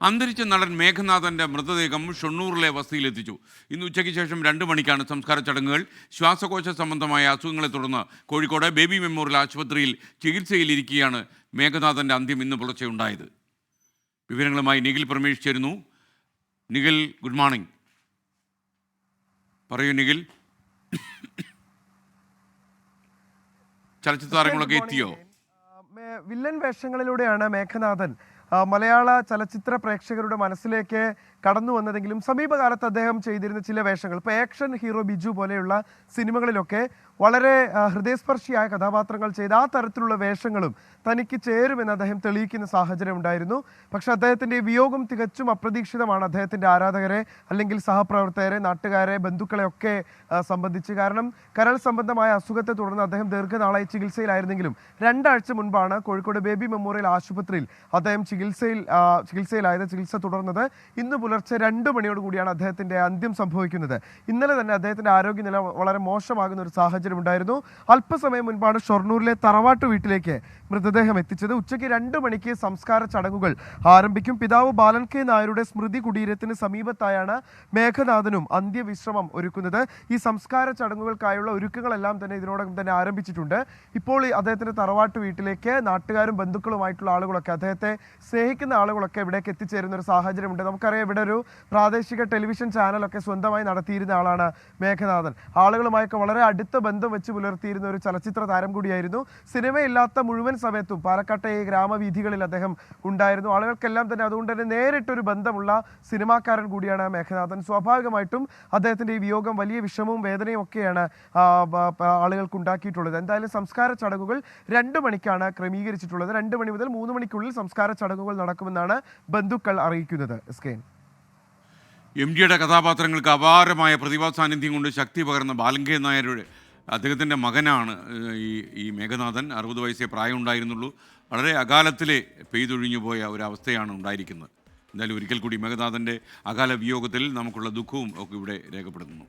അന്തരിച്ച നടൻ മേഘനാഥൻ്റെ മൃതദേഹം ഷൊർണൂറിലെ വസതിയിലെത്തിച്ചു. ഇന്ന് ഉച്ചയ്ക്ക് ശേഷം 2 മണിക്കാണ് സംസ്കാര ചടങ്ങുകൾ. ശ്വാസകോശ സംബന്ധമായ അസുഖങ്ങളെ തുടർന്ന് കോഴിക്കോട് ബേബി മെമ്മോറിയൽ ആശുപത്രിയിൽ ചികിത്സയിലിരിക്കെയാണ് മേഘനാഥൻ്റെ അന്ത്യം ഇന്ന് പുലർച്ചെ ഉണ്ടായത്. വിവരങ്ങളുമായി നിഖിൽ പ്രമേഷ് ചേരുന്നു. Nikhil, good morning. പറയൂ നിഖിൽ. ചലച്ചിത്ര താരങ്ങളൊക്കെ എത്തിയോ? വില്ലൻ വേഷങ്ങളിലൂടെയാണ് മേഘനാഥൻ മലയാള ചലച്ചിത്ര പ്രേക്ഷകരുടെ മനസ്സിലേക്ക് കടന്നു വന്നതെങ്കിലും സമീപകാലത്ത് അദ്ദേഹം ചെയ്തിരുന്ന ചില വേഷങ്ങൾ, ഇപ്പോൾ ആക്ഷൻ ഹീറോ ബിജു പോലെയുള്ള സിനിമകളിലൊക്കെ വളരെ ഹൃദയസ്പർശിയായ കഥാപാത്രങ്ങൾ ചെയ്ത ആ തരത്തിലുള്ള വേഷങ്ങളും തനിക്ക് ചേരുമെന്ന് അദ്ദേഹം തെളിയിക്കുന്ന സാഹചര്യം ഉണ്ടായിരുന്നു. പക്ഷെ അദ്ദേഹത്തിൻ്റെ വിയോഗം തികച്ചും അപ്രതീക്ഷിതമാണ് അദ്ദേഹത്തിൻ്റെ ആരാധകരെ, അല്ലെങ്കിൽ സഹപ്രവർത്തകരെ, നാട്ടുകാരെ, ബന്ധുക്കളെ ഒക്കെ സംബന്ധിച്ച്. കാരണം കരൾ സംബന്ധമായ അസുഖത്തെ തുടർന്ന് അദ്ദേഹം ദീർഘനാളായി ചികിത്സയിലായിരുന്നെങ്കിലും 2 ആഴ്ച മുൻപാണ് കോഴിക്കോട് ബേബി മെമ്മോറിയൽ ആശുപത്രിയിൽ അദ്ദേഹം ചികിത്സയിലായത്, ചികിത്സ തുടർന്നത്. ഇന്ന് പുലർച്ചെ 2 മണിയോടുകൂടിയാണ് അദ്ദേഹത്തിൻ്റെ അന്ത്യം സംഭവിക്കുന്നത്. ഇന്നലെ തന്നെ അദ്ദേഹത്തിൻ്റെ ആരോഗ്യനില വളരെ മോശമാകുന്ന ഒരു സാഹചര്യം ഉണ്ടായിരുന്നു. അല്പസമയം മുൻപാണ് ഷൊർണൂരിലെ തറവാട്ടു വീട്ടിലേക്ക് മൃതദേഹം എത്തിച്ചത്. ഉച്ചയ്ക്ക് 2 മണിക്ക് സംസ്കാര ചടങ്ങുകൾ ആരംഭിക്കും. പിതാവ് ബാലൻ കെ നായരുടെ സ്മൃതി കുടീരത്തിന് സമീപത്തായാണ് മേഘനാഥനും അന്ത്യവിശ്രമം ഒരുക്കുന്നത്. ഈ സംസ്കാര ചടങ്ങുകൾക്കായുള്ള ഒരുക്കങ്ങളെല്ലാം തന്നെ ഇതിനോടകം തന്നെ ആരംഭിച്ചിട്ടുണ്ട്. ഇപ്പോൾ അദ്ദേഹത്തിൻ്റെ തറവാട്ടു വീട്ടിലേക്ക് നാട്ടുകാരും ബന്ധുക്കളുമായിട്ടുള്ള ആളുകളൊക്കെ, അദ്ദേഹത്തെ സ്നേഹിക്കുന്ന ആളുകളൊക്കെ ഇവിടേക്ക് എത്തിച്ചേരുന്ന ഒരു സാഹചര്യമുണ്ട്. നമുക്കറിയാം, ഇവിടെ ഒരു പ്രാദേശിക ടെലിവിഷൻ ചാനലൊക്കെ സ്വന്തമായി നടത്തിയിരുന്ന ആളാണ് മേഘനാഥൻ. ആളുകളുമായൊക്കെ വളരെ അടുത്ത ബന്ധം വെച്ച് പുലർത്തിയിരുന്ന ഒരു ചലച്ചിത്ര താരം കൂടിയായിരുന്നു. സിനിമയില്ലാത്ത മുഴുവൻ സമയത്തും പാലക്കാട്ടെ ഈ ഗ്രാമവീഥികളിൽ അദ്ദേഹം ഉണ്ടായിരുന്നു. ആളുകൾക്കെല്ലാം തന്നെ അതുകൊണ്ട് തന്നെ നേരിട്ടൊരു ബന്ധമുള്ള സിനിമാക്കാരൻ കൂടിയാണ് മേഘനാഥൻ. സ്വാഭാവികമായിട്ടും അദ്ദേഹത്തിൻ്റെ ഈ വിയോഗം വലിയ വിഷമവും വേദനയും ഒക്കെയാണ് ആളുകൾക്ക് ഉണ്ടാക്കിയിട്ടുള്ളത്. എന്തായാലും സംസ്കാര ചടങ്ങുകൾ 2 മണിക്കാണ് ക്രമീകരിച്ചിട്ടുള്ളത്. 2 മണി മുതൽ 3 മണിക്കുള്ളിൽ സംസ്കാര ചടങ്ങുകൾ നടക്കുമെന്നാണ് ബന്ധുക്കൾ അറിയിക്കുന്നത്. MGയുടെ കഥാപാത്രങ്ങൾക്ക് അപാരമായ പ്രതിഭാ സാന്നിധ്യം കൊണ്ട് ശക്തി പകർന്ന ബാലൻ കെ നായരുടെ അദ്ദേഹത്തിൻ്റെ മകനാണ് ഈ മേഘനാഥൻ. 60 വയസ്സേ പ്രായം ഉണ്ടായിരുന്നുള്ളൂ. വളരെ അകാലത്തിലെ പെയ്തൊഴിഞ്ഞു പോയ ഒരവസ്ഥയാണ് ഉണ്ടായിരിക്കുന്നത്. എന്തായാലും ഒരിക്കൽ കൂടി മേഘനാഥൻ്റെ അകാല വിയോഗത്തിൽ നമുക്കുള്ള ദുഃഖവും ഒക്കെ ഇവിടെ രേഖപ്പെടുത്തുന്നു.